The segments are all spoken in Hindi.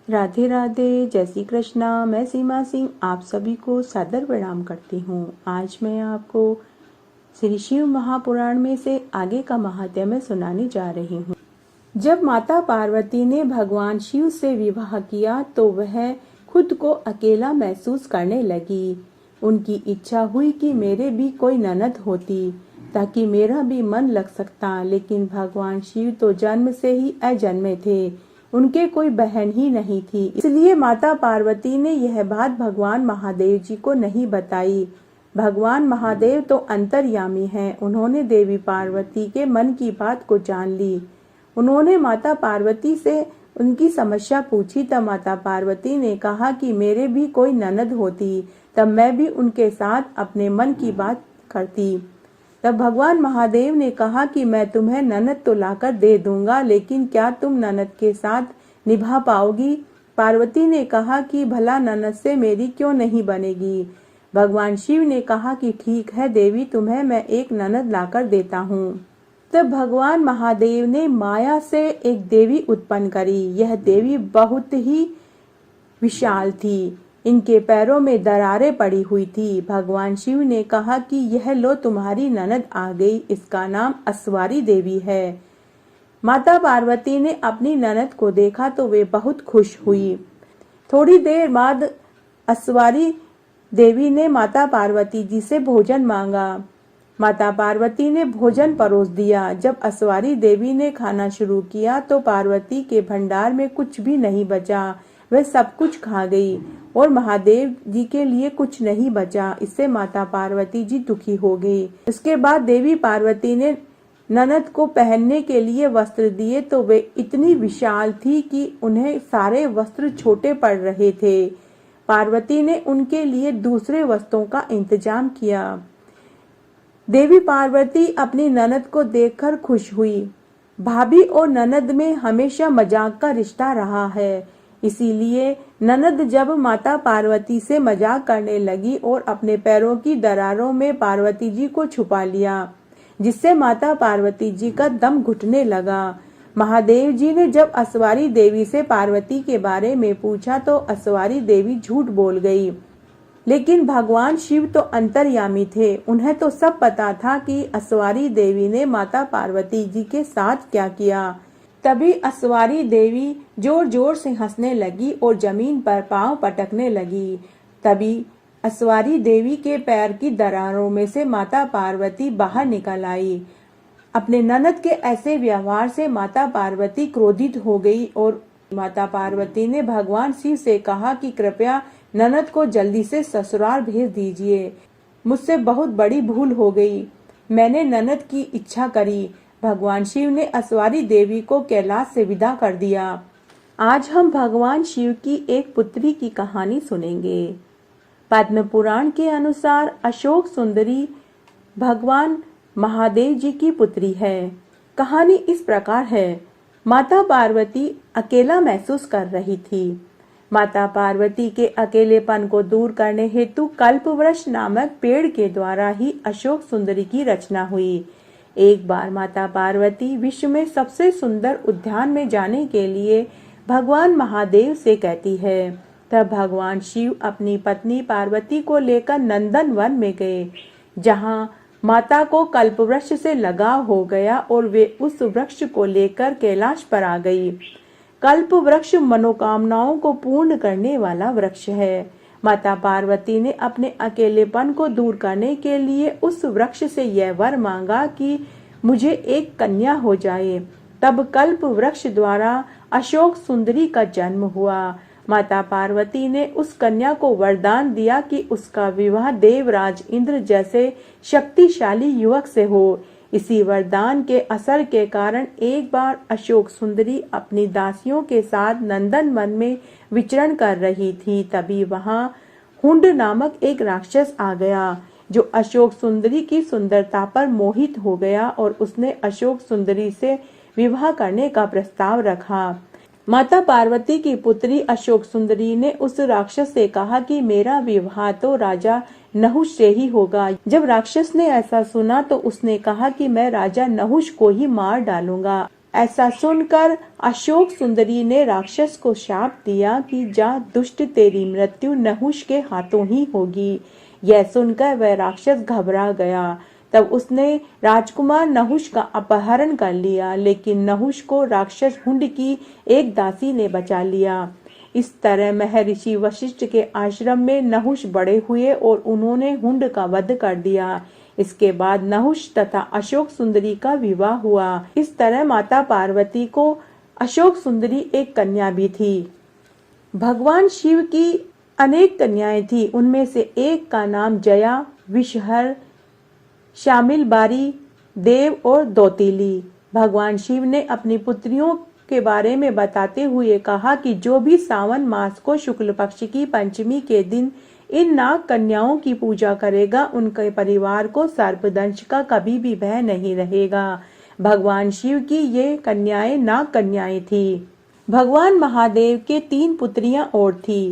राधे राधे, जय श्री कृष्णा। मैं सीमा सिंह आप सभी को सादर प्रणाम करती हूँ। आज मैं आपको श्री शिव महापुराण में से आगे का महात्म्य सुनाने जा रही हूँ। जब माता पार्वती ने भगवान शिव से विवाह किया तो वह खुद को अकेला महसूस करने लगी। उनकी इच्छा हुई कि मेरे भी कोई ननद होती ताकि मेरा भी मन लग सकता, लेकिन भगवान शिव तो जन्म से ही अजन्मे थे, उनके कोई बहन ही नहीं थी। इसलिए माता पार्वती ने यह बात भगवान महादेव जी को नहीं बताई। भगवान महादेव तो अंतर्यामी हैं। उन्होंने देवी पार्वती के मन की बात को जान ली। उन्होंने माता पार्वती से उनकी समस्या पूछी तब माता पार्वती ने कहा कि मेरे भी कोई ननद होती तब मैं भी उनके साथ अपने मन की बात करती। तब भगवान महादेव ने कहा कि मैं तुम्हें ननद तो लाकर दे दूंगा, लेकिन क्या तुम ननद के साथ निभा पाओगी? पार्वती ने कहा कि भला ननद से मेरी क्यों नहीं बनेगी? भगवान शिव ने कहा कि ठीक है देवी, तुम्हें मैं एक ननद लाकर देता हूँ। तब भगवान महादेव ने माया से एक देवी उत्पन्न करी। यह देवी बहुत ही विशाल थी। इनके पैरों में दरारें पड़ी हुई थी। भगवान शिव ने कहा कि यह लो तुम्हारी ननद आ गई, इसका नाम अस्वारी देवी है। माता पार्वती ने अपनी ननद को देखा तो वे बहुत खुश हुई। थोड़ी देर बाद अस्वारी देवी ने माता पार्वती जी से भोजन मांगा। माता पार्वती ने भोजन परोस दिया। जब अस्वारी देवी ने खाना शुरू किया तो पार्वती के भंडार में कुछ भी नहीं बचा। वह सब कुछ खा गई और महादेव जी के लिए कुछ नहीं बचा। इससे माता पार्वती जी दुखी हो गई। इसके बाद देवी पार्वती ने ननद को पहनने के लिए वस्त्र दिए तो वे इतनी विशाल थी कि उन्हें सारे वस्त्र छोटे पड़ रहे थे। पार्वती ने उनके लिए दूसरे वस्त्रों का इंतजाम किया। देवी पार्वती अपनी ननद को देखकर खुश हुई। भाभी और ननद में हमेशा मजाक का रिश्ता रहा है, इसीलिए ननद जब माता पार्वती से मजाक करने लगी और अपने पैरों की दरारों में पार्वती जी को छुपा लिया, जिससे माता पार्वती जी का दम घुटने लगा। महादेव जी ने जब अस्वारी देवी से पार्वती के बारे में पूछा तो अस्वारी देवी झूठ बोल गई, लेकिन भगवान शिव तो अंतर्यामी थे। उन्हें तो सब पता था कि अस्वारी देवी ने माता पार्वती जी के साथ क्या किया। तभी अस्वारी देवी जोर जोर से हंसने लगी और जमीन पर पांव पटकने लगी। तभी अस्वारी देवी के पैर की दरारों में से माता पार्वती बाहर निकल आई। अपने ननद के ऐसे व्यवहार से माता पार्वती क्रोधित हो गई और माता पार्वती ने भगवान शिव से कहा कि कृपया ननद को जल्दी से ससुराल भेज दीजिए। मुझसे बहुत बड़ी भूल हो गई, मैंने ननद की इच्छा करी। भगवान शिव ने अस्वारी देवी को कैलाश से विदा कर दिया। आज हम भगवान शिव की एक पुत्री की कहानी सुनेंगे। पद्म पुराण के अनुसार अशोक सुंदरी भगवान महादेव जी की पुत्री है। कहानी इस प्रकार है। माता पार्वती अकेला महसूस कर रही थी। माता पार्वती के अकेलेपन को दूर करने हेतु कल्पवृक्ष नामक पेड़ के द्वारा ही अशोक सुंदरी की रचना हुई। एक बार माता पार्वती विश्व में सबसे सुंदर उद्यान में जाने के लिए भगवान महादेव से कहती है। तब भगवान शिव अपनी पत्नी पार्वती को लेकर नंदन वन में गए, जहां माता को कल्पवृक्ष से लगाव हो गया और वे उस वृक्ष को लेकर कैलाश पर आ गई। कल्प वृक्ष मनोकामनाओं को पूर्ण करने वाला वृक्ष है। माता पार्वती ने अपने अकेलेपन को दूर करने के लिए उस वृक्ष से यह वर मांगा कि मुझे एक कन्या हो जाए। तब कल्प वृक्ष द्वारा अशोक सुंदरी का जन्म हुआ। माता पार्वती ने उस कन्या को वरदान दिया कि उसका विवाह देवराज इंद्र जैसे शक्तिशाली युवक से हो। इसी वरदान के असर के कारण एक बार अशोक सुंदरी अपनी दासियों के साथ नंदन वन में विचरण कर रही थी। तभी वहां हुंड नामक एक राक्षस आ गया, जो अशोक सुंदरी की सुंदरता पर मोहित हो गया और उसने अशोक सुंदरी से विवाह करने का प्रस्ताव रखा। माता पार्वती की पुत्री अशोक सुंदरी ने उस राक्षस से कहा कि मेरा विवाह तो राजा नहुष से ही होगा। जब राक्षस ने ऐसा सुना तो उसने कहा कि मैं राजा नहुष को ही मार डालूंगा। ऐसा सुनकर अशोक सुंदरी ने राक्षस को शाप दिया कि जा दुष्ट, तेरी मृत्यु नहुष के हाथों ही होगी। यह सुनकर वह राक्षस घबरा गया। तब उसने राजकुमार नहुष का अपहरण कर लिया, लेकिन नहुष को राक्षस हुंड की एक दासी ने बचा लिया। इस तरह महर्षि वशिष्ठ के आश्रम में नहुष बड़े हुए और उन्होंने हुंड का वध कर दिया। इसके बाद नहुष तथा अशोक सुंदरी का विवाह हुआ। इस तरह माता पार्वती को अशोक सुंदरी एक कन्या भी थी। भगवान शिव की अनेक कन्याएं थी। उनमें से एक का नाम जया, विषहर, शामिल बारी, देव और दौतीली। भगवान शिव ने अपनी पुत्रियों के बारे में बताते हुए कहा कि जो भी सावन मास को शुक्ल पक्ष की पंचमी के दिन इन नाग कन्याओं की पूजा करेगा, उनके परिवार को सर्पदंश का कभी भी भय नहीं रहेगा। भगवान शिव की ये कन्याएं नाग कन्याएं थी। भगवान महादेव के 3 पुत्रियां और थी।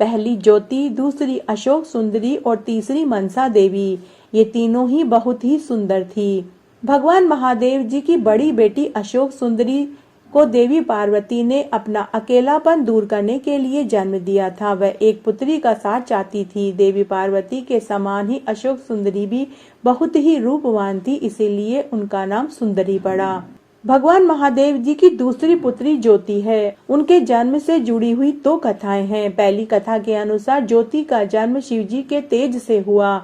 पहली ज्योति, दूसरी अशोक सुंदरी और तीसरी मनसा देवी। ये तीनों ही बहुत ही सुंदर थी। भगवान महादेव जी की बड़ी बेटी अशोक सुंदरी को देवी पार्वती ने अपना अकेलापन दूर करने के लिए जन्म दिया था। वह एक पुत्री का साथ चाहती थी। देवी पार्वती के समान ही अशोक सुंदरी भी बहुत ही रूपवान थी, इसीलिए उनका नाम सुंदरी पड़ा। भगवान महादेव जी की दूसरी पुत्री ज्योति है। उनके जन्म से जुड़ी हुई 2 कथाएं हैं। पहली कथा के अनुसार ज्योति का जन्म शिवजी के तेज से हुआ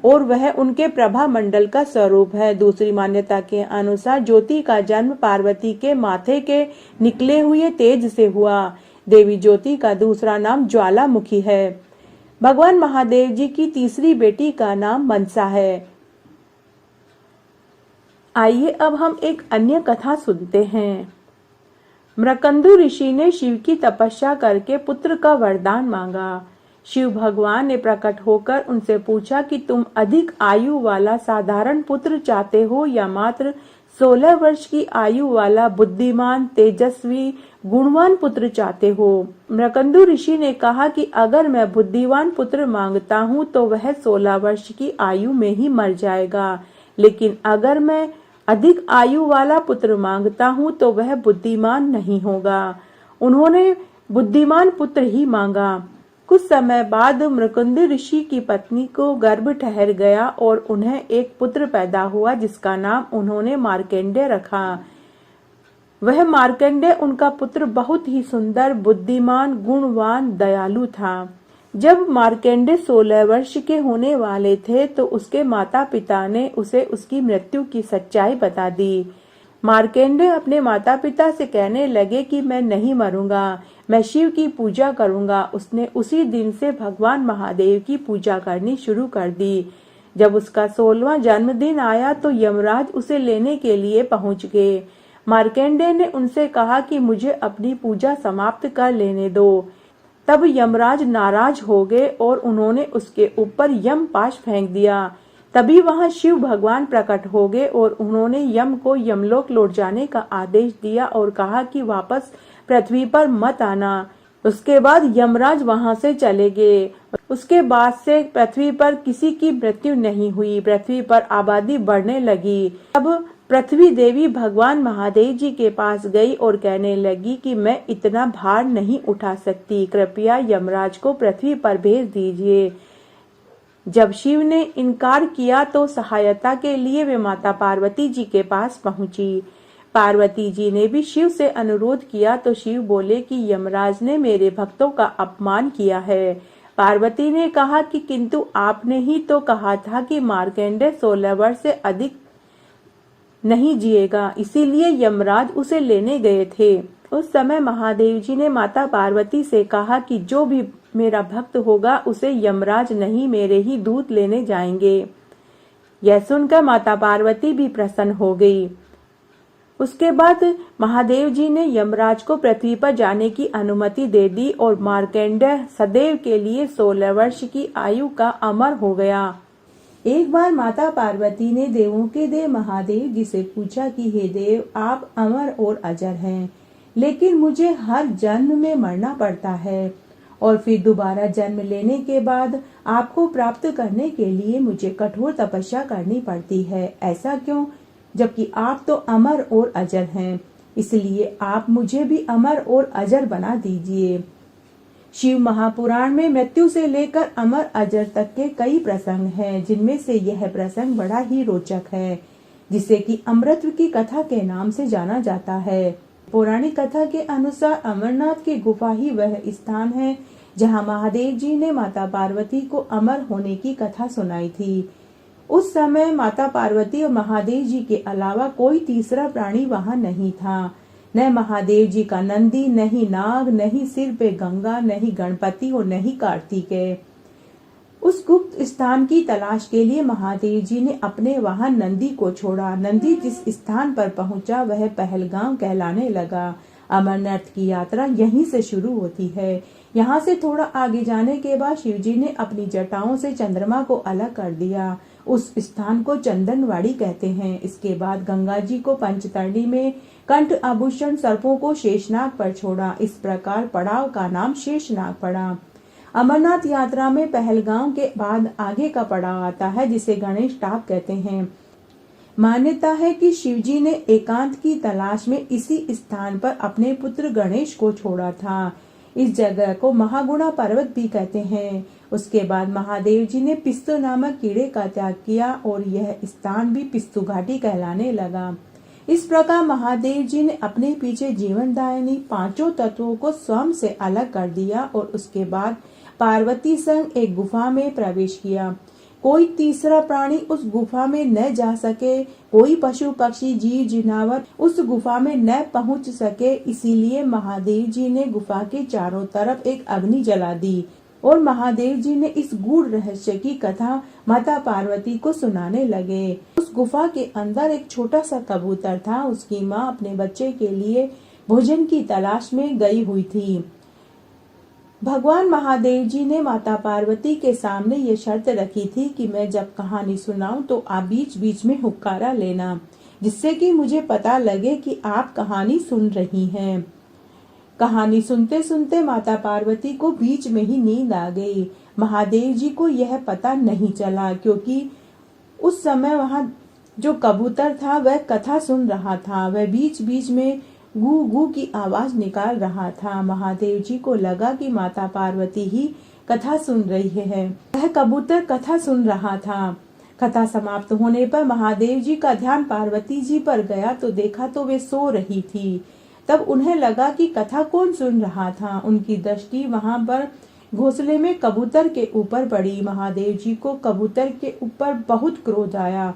और वह उनके प्रभा मंडल का स्वरूप है। दूसरी मान्यता के अनुसार ज्योति का जन्म पार्वती के माथे के निकले हुए तेज से हुआ। देवी ज्योति का दूसरा नाम ज्वालामुखी है। भगवान महादेव जी की तीसरी बेटी का नाम मनसा है। आइए अब हम एक अन्य कथा सुनते हैं। मृकंदु ऋषि ने शिव की तपस्या करके पुत्र का वरदान मांगा। शिव भगवान ने प्रकट होकर उनसे पूछा कि तुम अधिक आयु वाला साधारण पुत्र चाहते हो या मात्र 16 वर्ष की आयु वाला बुद्धिमान, तेजस्वी, गुणवान पुत्र चाहते हो। मृकंदु ऋषि ने कहा कि अगर मैं बुद्धिमान पुत्र मांगता हूँ तो वह 16 वर्ष की आयु में ही मर जाएगा, लेकिन अगर मैं अधिक आयु वाला पुत्र मांगता हूँ तो वह बुद्धिमान नहीं होगा। उन्होंने बुद्धिमान पुत्र ही मांगा। कुछ समय बाद मृकंदु ऋषि की पत्नी को गर्भ ठहर गया और उन्हें एक पुत्र पैदा हुआ जिसका नाम उन्होंने मार्कंडेय रखा। वह मार्कंडेय उनका पुत्र बहुत ही सुंदर, बुद्धिमान, गुणवान, दयालु था। जब मार्कंडेय 16 वर्ष के होने वाले थे तो उसके माता पिता ने उसे उसकी मृत्यु की सच्चाई बता दी। मार्कंडेय अपने माता पिता से कहने लगे कि मैं नहीं मरूंगा, मैं शिव की पूजा करूंगा। उसने उसी दिन से भगवान महादेव की पूजा करनी शुरू कर दी। जब उसका 16वां जन्मदिन आया तो यमराज उसे लेने के लिए पहुंच गए। मार्कंडेय ने उनसे कहा कि मुझे अपनी पूजा समाप्त कर लेने दो। तब यमराज नाराज हो गए और उन्होंने उसके ऊपर यम पाश फेंक दिया। तभी वहां शिव भगवान प्रकट हो गए और उन्होंने यम को यमलोक लौट जाने का आदेश दिया और कहा कि वापस पृथ्वी पर मत आना। उसके बाद यमराज वहां से चले गए। उसके बाद से पृथ्वी पर किसी की मृत्यु नहीं हुई। पृथ्वी पर आबादी बढ़ने लगी। अब पृथ्वी देवी भगवान महादेव जी के पास गई और कहने लगी कि मैं इतना भार नहीं उठा सकती, कृपया यमराज को पृथ्वी पर भेज दीजिए। जब शिव ने इनकार किया तो सहायता के लिए वे माता पार्वती जी के पास पहुंची। पार्वती जी ने भी शिव से अनुरोध किया तो शिव बोले कि यमराज ने मेरे भक्तों का अपमान किया है। पार्वती ने कहा कि किंतु आपने ही तो कहा था कि मार्कंडेय 16 वर्ष से अधिक नहीं जिएगा, इसीलिए यमराज उसे लेने गए थे। उस समय महादेव जी ने माता पार्वती से कहा कि जो भी मेरा भक्त होगा उसे यमराज नहीं, मेरे ही दूत लेने जाएंगे। यह सुनकर माता पार्वती भी प्रसन्न हो गई। उसके बाद महादेव जी ने यमराज को पृथ्वी पर जाने की अनुमति दे दी और मार्कंडेय सदैव के लिए 16 वर्ष की आयु का अमर हो गया। एक बार माता पार्वती ने देवों के देव महादेव जी से पूछा कि हे देव, आप अमर और अजर हैं, लेकिन मुझे हर जन्म में मरना पड़ता है और फिर दोबारा जन्म लेने के बाद आपको प्राप्त करने के लिए मुझे कठोर तपस्या करनी पड़ती है। ऐसा क्यों? जबकि आप तो अमर और अजर हैं, इसलिए आप मुझे भी अमर और अजर बना दीजिए। शिव महापुराण में मृत्यु से लेकर अमर अजर तक के कई प्रसंग हैं, जिनमें से यह प्रसंग बड़ा ही रोचक है, जिसे कि अमृत की कथा के नाम से जाना जाता है। पौराणिक कथा के अनुसार अमरनाथ की गुफा ही वह स्थान है जहां महादेव जी ने माता पार्वती को अमर होने की कथा सुनाई थी। उस समय माता पार्वती और महादेव जी के अलावा कोई तीसरा प्राणी वहां नहीं था। न महादेव जी का नंदी, न ही नाग, न ही सिर पे गंगा, न ही गणपति और न ही कार्तिकेय। उस गुप्त स्थान की तलाश के लिए महादेव जी ने अपने वहां नंदी को छोड़ा। नंदी जिस स्थान पर पहुंचा वह पहलगाम कहलाने लगा। अमरनाथ की यात्रा यहीं से शुरू होती है। यहाँ से थोड़ा आगे जाने के बाद शिव जी ने अपनी जटाओं से चंद्रमा को अलग कर दिया। उस स्थान को चंदनवाड़ी कहते हैं। इसके बाद गंगा जी को पंचतरणी में कंठ आभूषण सर्पों को शेषनाग पर छोड़ा। इस प्रकार पड़ाव का नाम शेषनाग पड़ा। अमरनाथ यात्रा में पहलगाम के बाद आगे का पड़ाव आता है, जिसे गणेश टाप कहते हैं। मान्यता है कि शिवजी ने एकांत की तलाश में इसी स्थान पर अपने पुत्र गणेश को छोड़ा था। इस जगह को महागुणा पर्वत भी कहते हैं। उसके बाद महादेव जी ने पिस्तु नामक कीड़े का त्याग किया और यह स्थान भी पिस्तु घाटी कहलाने लगा। इस प्रकार महादेव जी ने अपने पीछे जीवनदायिनी पांचों तत्वों को स्वयं से अलग कर दिया और उसके बाद पार्वती संग एक गुफा में प्रवेश किया। कोई तीसरा प्राणी उस गुफा में न जा सके, कोई पशु पक्षी जीव जिनावर उस गुफा में न पहुंच सके, इसीलिए महादेव जी ने गुफा के चारों तरफ एक अग्नि जला दी और महादेव जी ने इस गूढ़ रहस्य की कथा माता पार्वती को सुनाने लगे। उस गुफा के अंदर एक छोटा सा कबूतर था। उसकी माँ अपने बच्चे के लिए भोजन की तलाश में गई हुई थी। भगवान महादेव जी ने माता पार्वती के सामने ये शर्त रखी थी कि मैं जब कहानी सुनाऊं तो आप बीच बीच में हुक्कारा लेना, जिससे कि मुझे पता लगे कि आप कहानी सुन रही हैं। कहानी सुनते सुनते माता पार्वती को बीच में ही नींद आ गई। महादेव जी को यह पता नहीं चला, क्योंकि उस समय वहां जो कबूतर था वह कथा सुन रहा था। वह बीच बीच में गू गू की आवाज निकाल रहा था। महादेव जी को लगा कि माता पार्वती ही कथा सुन रही है। वह कबूतर कथा सुन रहा था। कथा समाप्त होने पर महादेव जी का ध्यान पार्वती जी पर गया तो देखा तो वे सो रही थी। तब उन्हें लगा कि कथा कौन सुन रहा था। उनकी दृष्टि वहां पर घोंसले में कबूतर के ऊपर पड़ी। महादेव जी को कबूतर के ऊपर बहुत क्रोध आया।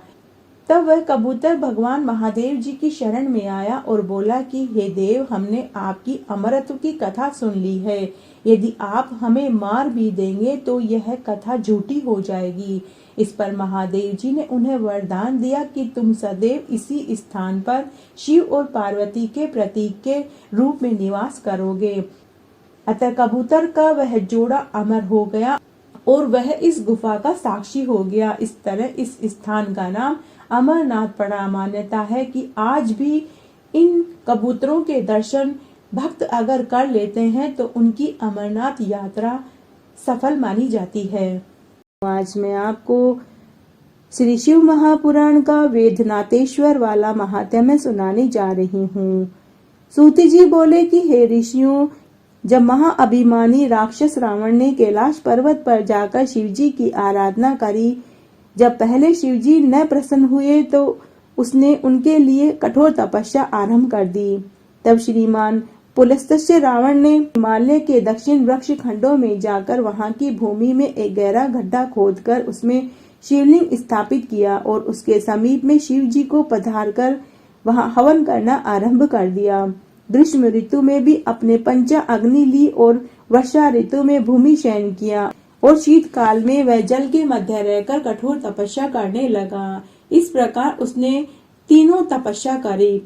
तब वह कबूतर भगवान महादेव जी की शरण में आया और बोला कि हे देव, हमने आपकी अमरत्व की कथा सुन ली है। यदि आप हमें मार भी देंगे तो यह कथा झूठी हो जाएगी। इस पर महादेव जी ने उन्हें वरदान दिया कि तुम सदैव इसी स्थान पर शिव और पार्वती के प्रतीक के रूप में निवास करोगे। अतः कबूतर का वह जोड़ा अमर हो गया और वह इस गुफा का साक्षी हो गया। इस तरह इस स्थान का नाम अमरनाथ पड़ा। मान्यता है कि आज भी इन कबूतरों के दर्शन भक्त अगर कर लेते हैं तो उनकी अमरनाथ यात्रा सफल मानी जाती है। आज मैं आपको श्री शिव महापुराण का वेदनाथेश्वर वाला महात्म्य सुनाने जा रही हूँ। सूति जी बोले कि हे ऋषियों, जब महाअभिमानी राक्षस रावण ने कैलाश पर्वत पर जाकर शिवजी की आराधना करी, जब पहले शिवजी न प्रसन्न हुए तो उसने उनके लिए कठोर तपस्या आरंभ कर दी। तब श्रीमान पुलस्त्य रावण ने हिमालय के दक्षिण वृक्ष खंडों में जाकर वहां की भूमि में एक गहरा गड्ढा खोदकर उसमें शिवलिंग स्थापित किया और उसके समीप में शिव जी को पधारकर वहां हवन करना आरंभ कर दिया। ग्रीष्म ऋतु में भी अपने पंचा अग्नि ली और वर्षा ऋतु में भूमि शयन किया और शीतकाल में वह जल के मध्य रहकर कठोर तपस्या करने लगा। इस प्रकार उसने तीनों तपस्या करी।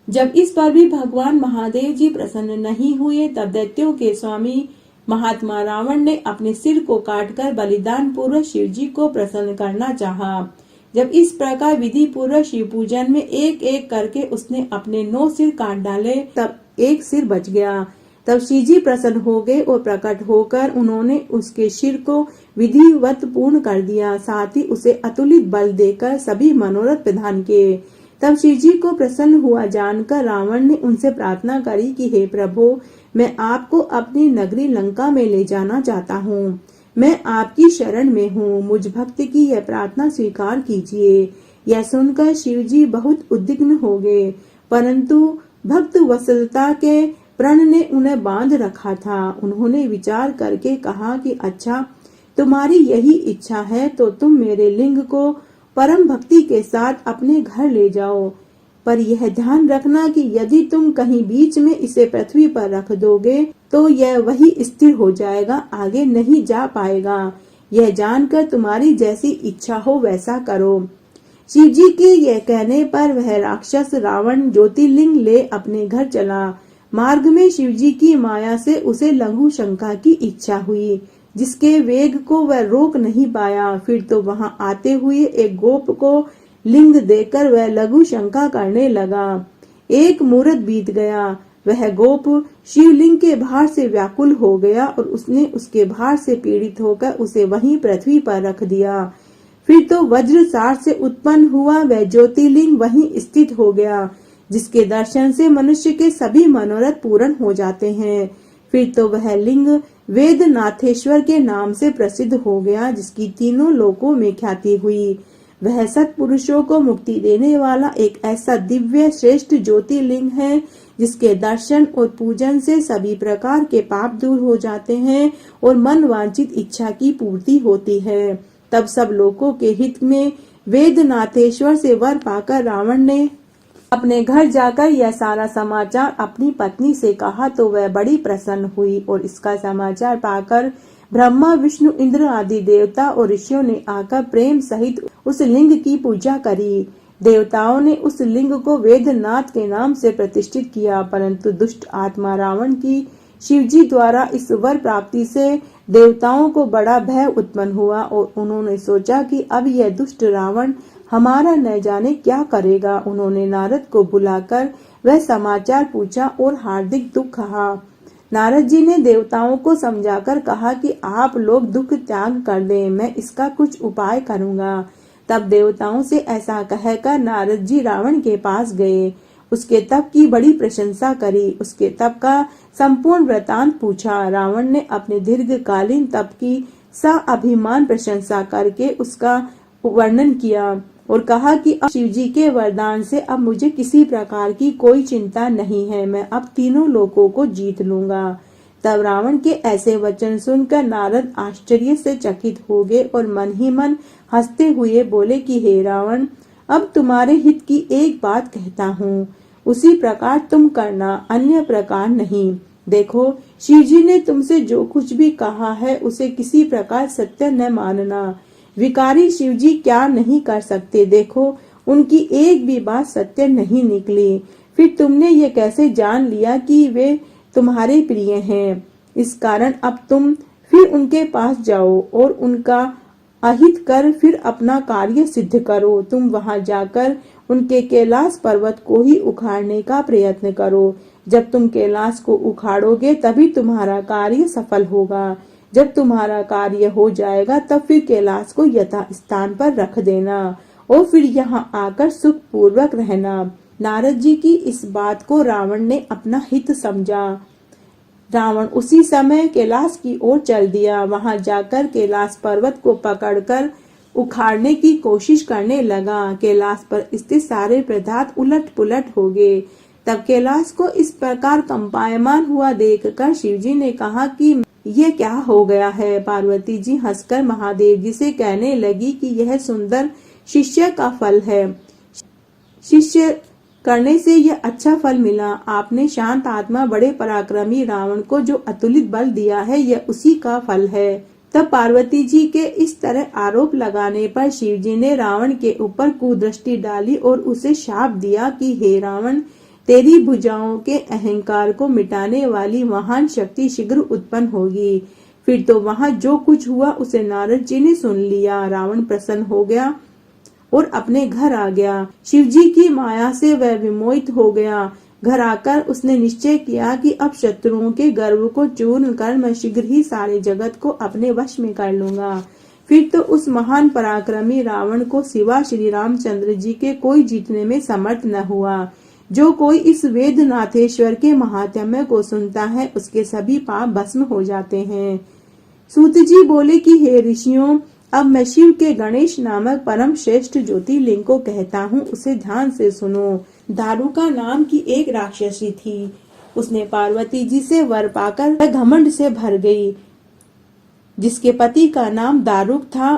जब इस पर भी भगवान महादेव जी प्रसन्न नहीं हुए, तब दैत्यों के स्वामी महात्मा रावण ने अपने सिर को काटकर बलिदान पूर्वक शिव जी को प्रसन्न करना चाहा। जब इस प्रकार विधि पूर्वक शिव पूजन में एक एक करके उसने अपने 9 सिर काट डाले, तब एक सिर बच गया। तब शिव जी प्रसन्न हो गए और प्रकट होकर उन्होंने उसके सिर को विधिवत पूर्ण कर दिया। साथ ही उसे अतुलित बल देकर सभी मनोरथ प्रदान किए। तब शिव जी को प्रसन्न हुआ जानकर रावण ने उनसे प्रार्थना करी कि हे प्रभु, मैं आपको अपनी नगरी लंका में ले जाना चाहता हूँ। मैं आपकी शरण में हूँ, मुझ भक्त की यह प्रार्थना स्वीकार कीजिए। यह सुनकर शिव जी बहुत उद्विग्न हो गए, परंतु भक्त वत्सलता के प्रण ने उन्हें बांध रखा था। उन्होंने विचार करके कहा कि अच्छा, तुम्हारी यही इच्छा है तो तुम मेरे लिंग को परम भक्ति के साथ अपने घर ले जाओ, पर यह ध्यान रखना कि यदि तुम कहीं बीच में इसे पृथ्वी पर रख दोगे तो यह वही स्थिर हो जाएगा, आगे नहीं जा पाएगा। यह जानकर तुम्हारी जैसी इच्छा हो वैसा करो। शिव जी के यह कहने पर वह राक्षस रावण ज्योतिर्लिंग ले अपने घर चला। मार्ग में शिव जी की माया से उसे लघु शंका की इच्छा हुई, जिसके वेग को वह रोक नहीं पाया। फिर तो वहां आते हुए एक गोप को लिंग देकर वह लघु शंका करने लगा। एक मुहूर्त बीत गया, वह गोप शिवलिंग के भार से व्याकुल हो गया और उसने उसके भार से पीड़ित होकर उसे वहीं पृथ्वी पर रख दिया। फिर तो वज्रसार से उत्पन्न हुआ वह ज्योतिर्लिंग वहीं स्थित हो गया, जिसके दर्शन से मनुष्य के सभी मनोरथ पूर्ण हो जाते हैं। फिर तो वह लिंग वेदनाथेश्वर के नाम से प्रसिद्ध हो गया, जिसकी तीनों लोकों में ख्याति हुई। वह सत्पुरुषों को मुक्ति देने वाला एक ऐसा दिव्य श्रेष्ठ ज्योतिर्लिंग है, जिसके दर्शन और पूजन से सभी प्रकार के पाप दूर हो जाते हैं और मन वांछित इच्छा की पूर्ति होती है। तब सब लोगों के हित में वेदनाथेश्वर से वर पाकर रावण ने अपने घर जाकर यह सारा समाचार अपनी पत्नी से कहा तो वह बड़ी प्रसन्न हुई और इसका समाचार पाकर ब्रह्मा, विष्णु, इंद्र आदि देवता और ऋषियों ने आकर प्रेम सहित उस लिंग की पूजा करी। देवताओं ने उस लिंग को वेदनाथ के नाम से प्रतिष्ठित किया, परंतु दुष्ट आत्मा रावण की शिवजी द्वारा इस वर प्राप्ति से देवताओं को बड़ा भय उत्पन्न हुआ और उन्होंने सोचा कि अब यह दुष्ट रावण हमारा न जाने क्या करेगा। उन्होंने नारद को बुलाकर वह समाचार पूछा और हार्दिक दुख कहा। नारद जी ने देवताओं को समझाकर कहा कि आप लोग दुख त्याग कर दें, मैं इसका कुछ उपाय करूंगा। तब देवताओं से ऐसा कहकर नारद जी रावण के पास गए, उसके तप की बड़ी प्रशंसा करी, उसके तप का संपूर्ण वृतांत पूछा। रावण ने अपने दीर्घकालीन तप की साअभिमान प्रशंसा करके उसका वर्णन किया और कहा कि अब शिवजी के वरदान से अब मुझे किसी प्रकार की कोई चिंता नहीं है, मैं अब तीनों लोकों को जीत लूंगा। तब रावण के ऐसे वचन सुनकर नारद आश्चर्य से चकित हो गए और मन ही मन हंसते हुए बोले कि हे रावण, अब तुम्हारे हित की एक बात कहता हूँ, उसी प्रकार तुम करना, अन्य प्रकार नहीं। देखो, शिवजी ने तुमसे जो कुछ भी कहा है उसे किसी प्रकार सत्य न मानना। विकारी शिवजी क्या नहीं कर सकते, देखो उनकी एक भी बात सत्य नहीं निकली। फिर तुमने ये कैसे जान लिया कि वे तुम्हारे प्रिय हैं? इस कारण अब तुम फिर उनके पास जाओ और उनका अहित कर फिर अपना कार्य सिद्ध करो। तुम वहां जाकर उनके कैलाश पर्वत को ही उखाड़ने का प्रयत्न करो। जब तुम कैलाश को उखाड़ोगे तभी तुम्हारा कार्य सफल होगा। जब तुम्हारा कार्य हो जाएगा तब फिर कैलाश को यथा स्थान पर रख देना और फिर यहाँ आकर सुख पूर्वक रहना। नारद जी की इस बात को रावण ने अपना हित समझा। रावण उसी समय कैलाश की ओर चल दिया। वहां जाकर कैलाश पर्वत को पकड़कर उखाड़ने की कोशिश करने लगा। कैलाश पर स्थित सारे पदार्थ उलट पुलट हो गए। तब कैलाश को इस प्रकार कंपायमान हुआ देखकर शिवजी ने कहा कि ये क्या हो गया है? पार्वती जी हंसकर महादेव जी से कहने लगी कि यह सुंदर शिष्य का फल है। शिष्य करने से यह अच्छा फल मिला। आपने शांत आत्मा बड़े पराक्रमी रावण को जो अतुलित बल दिया है, यह उसी का फल है। तब पार्वती जी के इस तरह आरोप लगाने पर शिव जी ने रावण के ऊपर कुदृष्टि डाली और उसे शाप दिया कि हे रावण, तेरी भुजाओं के अहंकार को मिटाने वाली महान शक्ति शीघ्र उत्पन्न होगी। फिर तो वहां जो कुछ हुआ उसे नारद जी ने सुन लिया। रावण प्रसन्न हो गया और अपने घर आ गया। शिवजी की माया से वह विमोहित हो गया। घर आकर उसने निश्चय किया कि अब शत्रुओं के गर्व को चूर्ण कर मैं शीघ्र ही सारे जगत को अपने वश में कर लूंगा। फिर तो उस महान पराक्रमी रावण को सिवा श्री रामचंद्र जी के कोई जीतने में समर्थ न हुआ। जो कोई इस वेदनाथेश्वर के महात्म्य को सुनता है उसके सभी पाप भस्म हो जाते हैं। सूत जी बोले कि हे ऋषियों, अब मैं शिव के गणेश नामक परम श्रेष्ठ ज्योतिर्लिंग को कहता हूँ, उसे ध्यान से सुनो। दारुका नाम की एक राक्षसी थी। उसने पार्वती जी से वर पाकर घमंड से भर गई। जिसके पति का नाम दारुक था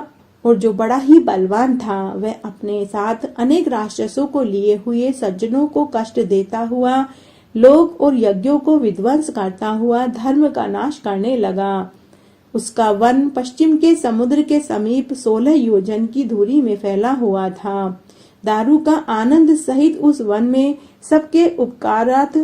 और जो बड़ा ही बलवान था, वह अपने साथ अनेक राक्षसों को लिए हुए सज्जनों को कष्ट देता हुआ, लोक और यज्ञों को विध्वंस करता हुआ धर्म का नाश करने लगा। उसका वन पश्चिम के समुद्र के समीप 16 योजन की दूरी में फैला हुआ था। दारू का आनंद सहित उस वन में सबके उपकारार्थ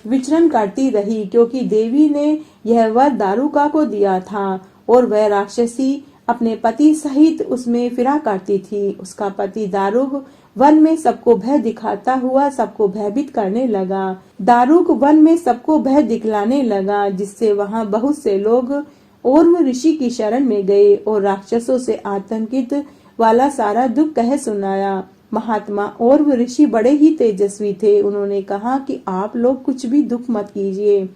विचरण करती रही, क्योंकि देवी ने यह वर दारुका को दिया था और वह राक्षसी अपने पति सहित उसमें फिरा करती थी। उसका पति दारुक वन में सबको भय दिखाता हुआ सबको भयभीत करने लगा। दारुक वन में सबको भय दिखलाने लगा, जिससे वहां बहुत से लोग ओर्व ऋषि की शरण में गए और राक्षसों से आतंकित वाला सारा दुख कह सुनाया। महात्मा ओर्व ऋषि बड़े ही तेजस्वी थे। उन्होंने कहा कि आप लोग कुछ भी दुख मत कीजिए,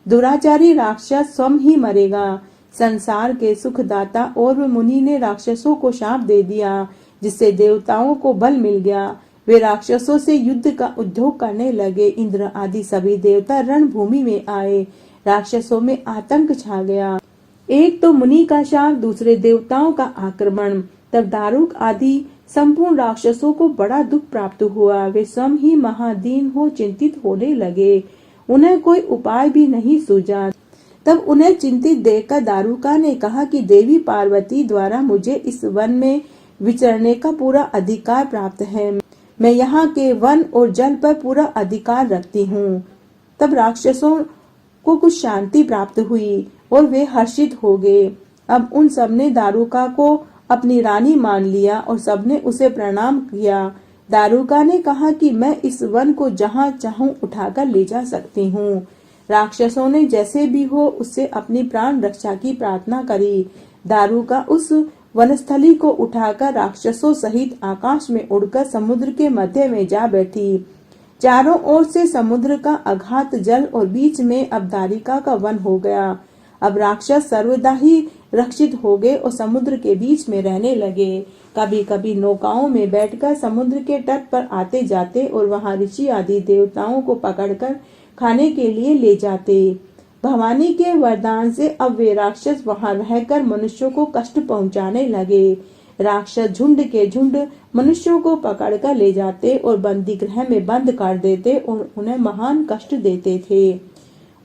दुराचारी राक्षस स्वयं ही मरेगा। संसार के सुखदाता ओर्व मुनि ने राक्षसों को शाप दे दिया, जिससे देवताओं को बल मिल गया। वे राक्षसों से युद्ध का उद्योग करने लगे। इंद्र आदि सभी देवता रणभूमि में आए। राक्षसों में आतंक छा गया। एक तो मुनि का शाप, दूसरे देवताओं का आक्रमण। तब दारुक आदि संपूर्ण राक्षसों को बड़ा दुख प्राप्त हुआ। वे स्वयं ही महादीन हो चिंतित होने लगे। उन्हें कोई उपाय भी नहीं सूझा। तब उन्हें चिंतित देखकर दारुका ने कहा कि देवी पार्वती द्वारा मुझे इस वन में विचरने का पूरा अधिकार प्राप्त है। मैं यहाँ के वन और जल पर पूरा अधिकार रखती हूँ। तब राक्षसों को कुछ शांति प्राप्त हुई और वे हर्षित हो गए। अब उन सब ने दारुका को अपनी रानी मान लिया और सबने उसे प्रणाम किया। दारुका ने कहा कि मैं इस वन को जहाँ चाहूं उठाकर ले जा सकती हूँ। राक्षसों ने जैसे भी हो उससे अपनी प्राण रक्षा की प्रार्थना करी। दारुका उस वनस्थली को उठाकर राक्षसों सहित आकाश में उड़कर समुद्र के मध्य में जा बैठी। चारों ओर से समुद्र का अघात जल और बीच में अब दारिका का वन हो गया। अब राक्षस सर्वदा ही रक्षित हो गए और समुद्र के बीच में रहने लगे। कभी कभी नौकाओं में बैठकर समुद्र के तट पर आते जाते और वहां ऋषि आदि देवताओं को पकड़कर खाने के लिए ले जाते। भवानी के वरदान से अब वे राक्षस वहां रहकर मनुष्यों को कष्ट पहुंचाने लगे। राक्षस झुंड के झुंड मनुष्यों को पकड़कर ले जाते और बंदी गृह में बंद कर देते और उन्हें महान कष्ट देते थे।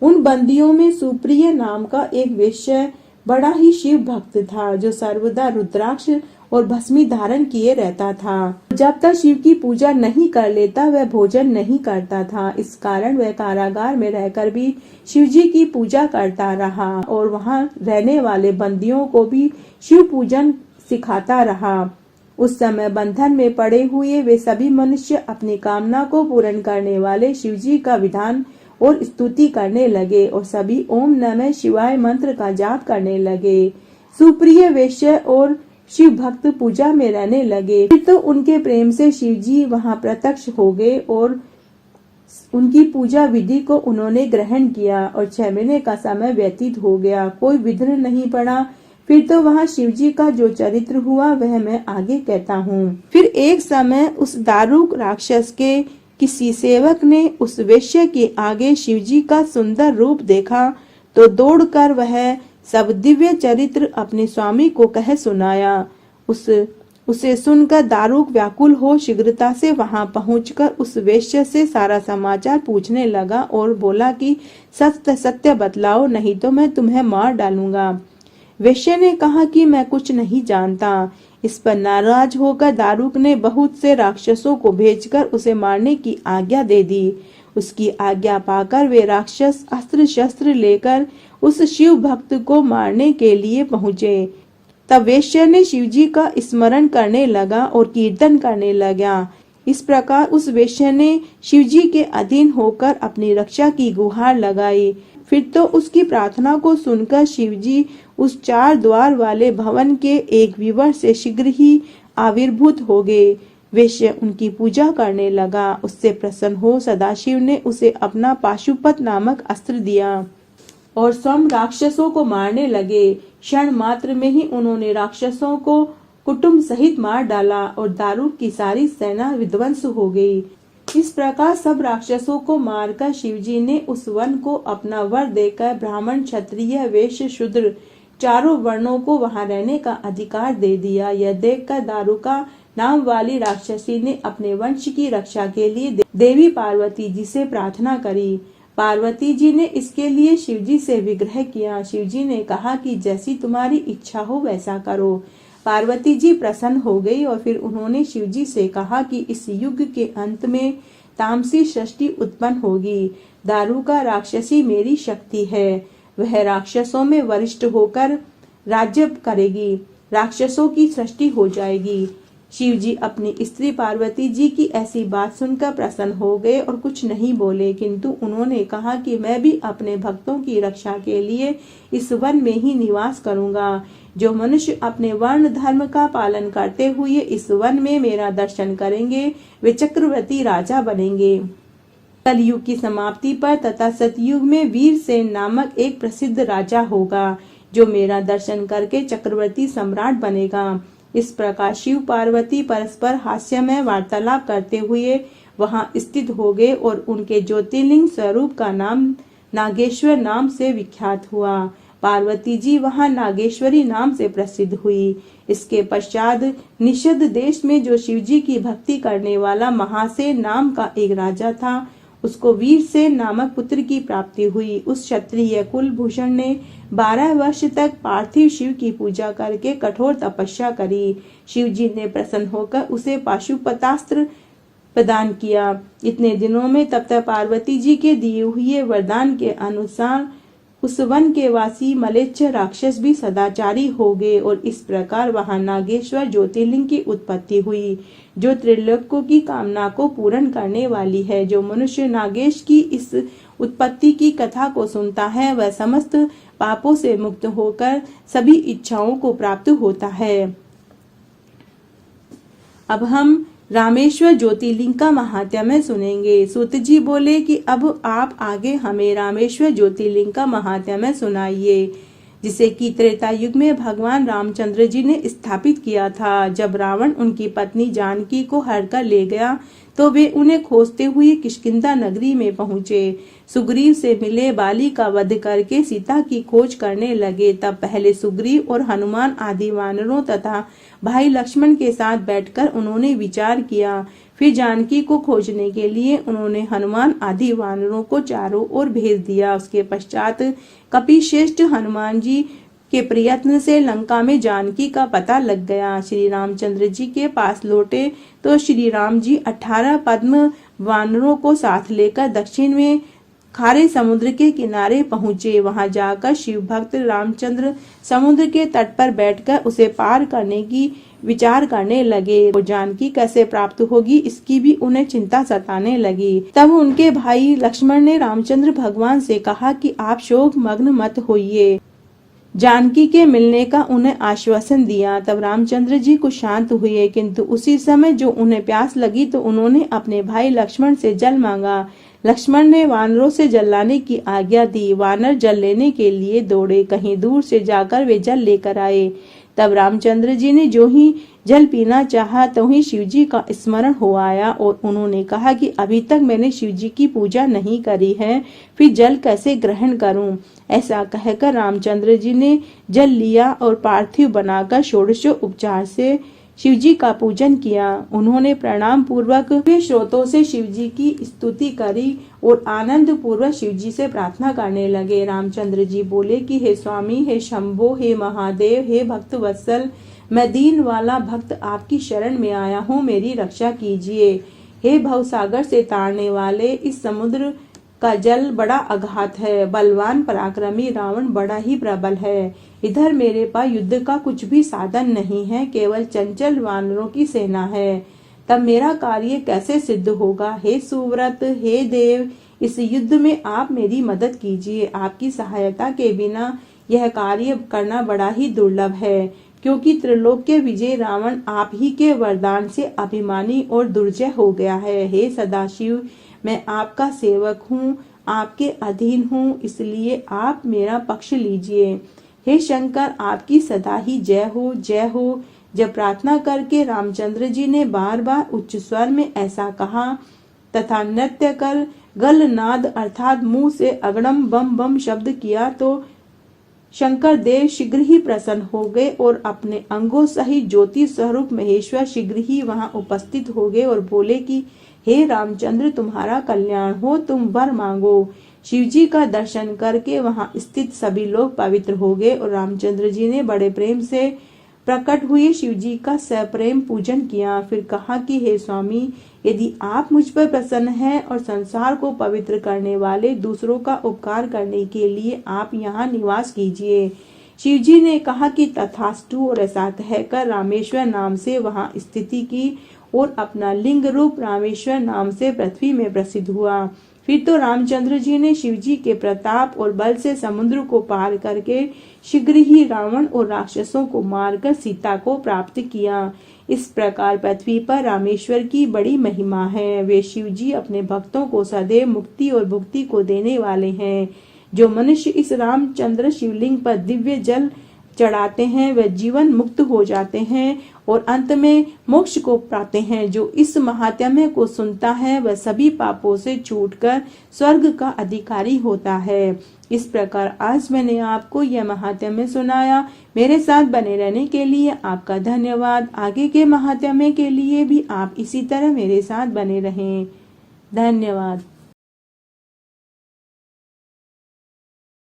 उन बंदियों में सुप्रिय नाम का एक वेश्य बड़ा ही शिव भक्त था, जो सर्वदा रुद्राक्ष और भस्मी धारण किए रहता था। जब तक शिव की पूजा नहीं कर लेता वह भोजन नहीं करता था। इस कारण वह कारागार में रहकर भी शिव जी की पूजा करता रहा और वहां रहने वाले बंदियों को भी शिव पूजन सिखाता रहा। उस समय बंधन में पड़े हुए वे सभी मनुष्य अपनी कामना को पूर्ण करने वाले शिव जी का विधान और स्तुति करने लगे और सभी ओम नमः शिवाय मंत्र का जाप करने लगे। सुप्रिय वेश्य और शिव भक्त पूजा में रहने लगे। फिर तो उनके प्रेम से शिव जी वहां प्रत्यक्ष हो गए और उनकी पूजा विधि को उन्होंने ग्रहण किया और 6 महीने का समय व्यतीत हो गया। कोई विघ्न नहीं पड़ा। फिर तो वहां शिव जी का जो चरित्र हुआ वह मैं आगे कहता हूँ। फिर एक समय उस दारुक राक्षस के किसी सेवक ने उस वेश्या के आगे शिवजी का सुंदर रूप देखा तो दौड़कर वह सब दिव्य चरित्र अपने स्वामी को कह सुनाया। उसे सुनकर दारुक व्याकुल हो शीघ्रता से वहां पहुंचकर उस वेश्या से सारा समाचार पूछने लगा और बोला कि सत्य सत्य बतलाओ, नहीं तो मैं तुम्हें मार डालूंगा। वेश्या ने कहा कि मैं कुछ नहीं जानता। इस पर नाराज होकर दारुक ने बहुत से राक्षसों को भेजकर उसे मारने की आज्ञा दे दी। उसकी आज्ञा पाकर वे राक्षस अस्त्र शस्त्र लेकर उस शिव भक्त को मारने के लिए पहुँचे। तब वेश्या ने शिवजी का स्मरण करने लगा और कीर्तन करने लगा। इस प्रकार उस वेश्या ने शिवजी के अधीन होकर अपनी रक्षा की गुहार लगाई। फिर तो उसकी प्रार्थना को सुनकर शिवजी उस 4 द्वार वाले भवन के एक विवर से शीघ्र ही आविर्भूत हो गए। वैश्य उनकी पूजा करने लगा। उससे प्रसन्न हो सदाशिव ने उसे अपना पाशुपत नामक अस्त्र दिया और स्वयं राक्षसों को मारने लगे। क्षण मात्र में ही उन्होंने राक्षसों को कुटुंब सहित मार डाला और दारूक की सारी सेना विध्वंस हो गई। इस प्रकार सब राक्षसों को मारकर शिवजी ने उस वन को अपना वर देकर ब्राह्मण, क्षत्रिय, वैश्य, शूद्र 4 वर्णों को वहां रहने का अधिकार दे दिया। यह देखकर दारुका नाम वाली राक्षसी ने अपने वंश की रक्षा के लिए देवी पार्वती जी से प्रार्थना करी। पार्वती जी ने इसके लिए शिवजी से विग्रह किया। शिवजी ने कहा कि जैसी तुम्हारी इच्छा हो वैसा करो। पार्वती जी प्रसन्न हो गई और फिर उन्होंने शिवजी से कहा कि इस युग के अंत में तामसी सृष्टि उत्पन्न होगी। दारुका राक्षसी मेरी शक्ति है, वह राक्षसों में वरिष्ठ होकर राज्य करेगी, राक्षसों की सृष्टि हो जाएगी। शिवजी अपनी स्त्री पार्वती जी की ऐसी बात सुनकर प्रसन्न हो गए और कुछ नहीं बोले, किंतु उन्होंने कहा कि मैं भी अपने भक्तों की रक्षा के लिए इस वन में ही निवास करूंगा। जो मनुष्य अपने वर्ण धर्म का पालन करते हुए इस वन में मेरा दर्शन करेंगे वे चक्रवर्ती राजा बनेंगे। कलयुग की समाप्ति पर तथा सतयुग में वीरसेन नामक एक प्रसिद्ध राजा होगा जो मेरा दर्शन करके चक्रवर्ती सम्राट बनेगा। इस प्रकार शिव पार्वती परस्पर हास्यमय वार्तालाप करते हुए वहां स्थित हो गए और उनके ज्योतिर्लिंग स्वरूप का नाम नागेश्वर नाम से विख्यात हुआ। पार्वती जी वहां नागेश्वरी नाम से प्रसिद्ध हुई। इसके पश्चात निषद देश में जो शिवजी की भक्ति करने वाला महासेन नाम का एक राजा था, उसको वीरसेन नामक पुत्र की प्राप्ति हुई। उस क्षत्रिय कुलभूषण ने 12 वर्ष तक पार्थिव शिव की पूजा करके कठोर तपस्या करी। शिवजी ने प्रसन्न होकर उसे पाशुपतास्त्र प्रदान किया। इतने दिनों में तब तक पार्वती जी के दिए हुए वरदान के अनुसार उस वन के वासी मलेच्छ राक्षस भी सदाचारी हो गए और इस प्रकार वहां नागेश्वर ज्योतिर्लिंग की उत्पत्ति हुई, जो त्रिलोकों की कामना को पूर्ण करने वाली है। जो मनुष्य नागेश की इस उत्पत्ति की कथा को सुनता है वह समस्त पापों से मुक्त होकर सभी इच्छाओं को प्राप्त होता है। अब हम रामेश्वर ज्योतिर्लिंग का महात्म्य सुनेंगे। सूत जी बोले कि अब आप आगे हमें रामेश्वर ज्योतिर्लिंग का महात्म्य सुनाइए, जिसे कि त्रेता युग में भगवान रामचंद्र जी ने स्थापित किया था। जब रावण उनकी पत्नी जानकी को हर कर ले गया तो वे उन्हें खोजते हुए किष्किंधा नगरी में पहुँचे। सुग्रीव से मिले, बाली का वध करके सीता की खोज करने लगे। तब पहले सुग्रीव और हनुमान आदि वानरों तथा भाई लक्ष्मण के साथ बैठकर उन्होंने विचार किया। फिर जानकी को खोजने के लिए उन्होंने हनुमान आदि वानरों को चारों ओर भेज दिया। उसके पश्चात कपिश्रेष्ठ हनुमान जी के प्रयत्न से लंका में जानकी का पता लग गया। श्री रामचंद्र जी के पास लौटे तो श्री राम जी 18 पद्म वानरों को साथ लेकर दक्षिण में खारे समुद्र के किनारे पहुंचे। वहां जाकर शिव भक्त रामचंद्र समुद्र के तट पर बैठकर उसे पार करने की विचार करने लगे। वो जानकी कैसे प्राप्त होगी इसकी भी उन्हें चिंता सताने लगी। तब उनके भाई लक्ष्मण ने रामचंद्र भगवान से कहा कि आप शोक मग्न मत होइए। जानकी के मिलने का उन्हें आश्वासन दिया। तब रामचंद्र जी कुछ शांत हुए, किंतु उसी समय जो उन्हें प्यास लगी तो उन्होंने अपने भाई लक्ष्मण से जल मांगा। लक्ष्मण ने वानरों से जल लाने की आज्ञा दी। वानर जल लेने के लिए दौड़े। कहीं दूर से जाकर वे जल लेकर आए। तब रामचंद्र जी ने जो ही जल पीना चाहा तो ही शिवजी का स्मरण हो आया और उन्होंने कहा कि अभी तक मैंने शिवजी की पूजा नहीं करी है, फिर जल कैसे ग्रहण करूं। ऐसा कहकर रामचंद्र जी ने जल लिया और पार्थिव बनाकर षोडश उपचार से शिवजी का पूजन किया। उन्होंने प्रणाम पूर्वक स्रोतों से शिवजी की स्तुति करी और आनंद पूर्वक शिवजी से प्रार्थना करने लगे। रामचंद्र जी बोले कि हे स्वामी, हे शंभो, हे महादेव, हे भक्त वत्सल, मैं दीन वाला भक्त आपकी शरण में आया हूँ, मेरी रक्षा कीजिए। हे भवसागर से तारने वाले, इस समुद्र का जल बड़ा अघात है। बलवान पराक्रमी रावण बड़ा ही प्रबल है। इधर मेरे पास युद्ध का कुछ भी साधन नहीं है, केवल चंचल वानरों की सेना है। तब मेरा कार्य कैसे सिद्ध होगा। हे सुव्रत, हे देव, इस युद्ध में आप मेरी मदद कीजिए। आपकी सहायता के बिना यह कार्य करना बड़ा ही दुर्लभ है, क्योंकि त्रिलोक्य विजय रावण आप ही के वरदान से अभिमानी और दुर्जय हो गया है। हे सदाशिव, मैं आपका सेवक हूँ, आपके अधीन हूँ, इसलिए आप मेरा पक्ष लीजिए। हे शंकर, आपकी सदा ही जय हो, जय हो। जब प्रार्थना करके रामचंद्र जी ने बार बार उच्च स्वर में ऐसा कहा तथा नृत्य कर गलनाद अर्थात मुंह से अगड़म बम बम शब्द किया, तो शंकर देव शीघ्र ही प्रसन्न हो गए और अपने अंगों सहित ज्योति स्वरूप महेश्वर शीघ्र ही वहां उपस्थित हो गए और बोले कि हे रामचंद्र, तुम्हारा कल्याण हो, तुम वर मांगो। शिव जी का दर्शन करके वहां स्थित सभी लोग पवित्र हो गए और रामचंद्र जी ने बड़े प्रेम से प्रकट हुए शिव जी का सप्रेम पूजन किया। फिर कहा कि हे स्वामी, यदि आप मुझ पर प्रसन्न हैं और संसार को पवित्र करने वाले दूसरों का उपकार करने के लिए आप यहाँ निवास कीजिए। शिव जी ने कहा कि तथास्तु, और ऐसा कहकर रामेश्वर नाम से वहाँ स्थिति की और अपना लिंग रूप रामेश्वर नाम से पृथ्वी में प्रसिद्ध हुआ। फिर तो रामचंद्र जी ने शिव जी के प्रताप और बल से समुद्र को पार करके शीघ्र ही रावण और राक्षसों को मारकर सीता को प्राप्त किया। इस प्रकार पृथ्वी पर रामेश्वर की बड़ी महिमा है। वे शिव जी अपने भक्तों को सदैव मुक्ति और भुक्ति को देने वाले हैं। जो मनुष्य इस रामचंद्र शिवलिंग पर दिव्य जल चढ़ाते हैं वह जीवन मुक्त हो जाते हैं और अंत में मोक्ष को पाते हैं। जो इस महात्म्य को सुनता है वह सभी पापों से छूटकर स्वर्ग का अधिकारी होता है। इस प्रकार आज मैंने आपको यह महात्म्य सुनाया। मेरे साथ बने रहने के लिए आपका धन्यवाद। आगे के महात्म्य के लिए भी आप इसी तरह मेरे साथ बने रहें। धन्यवाद।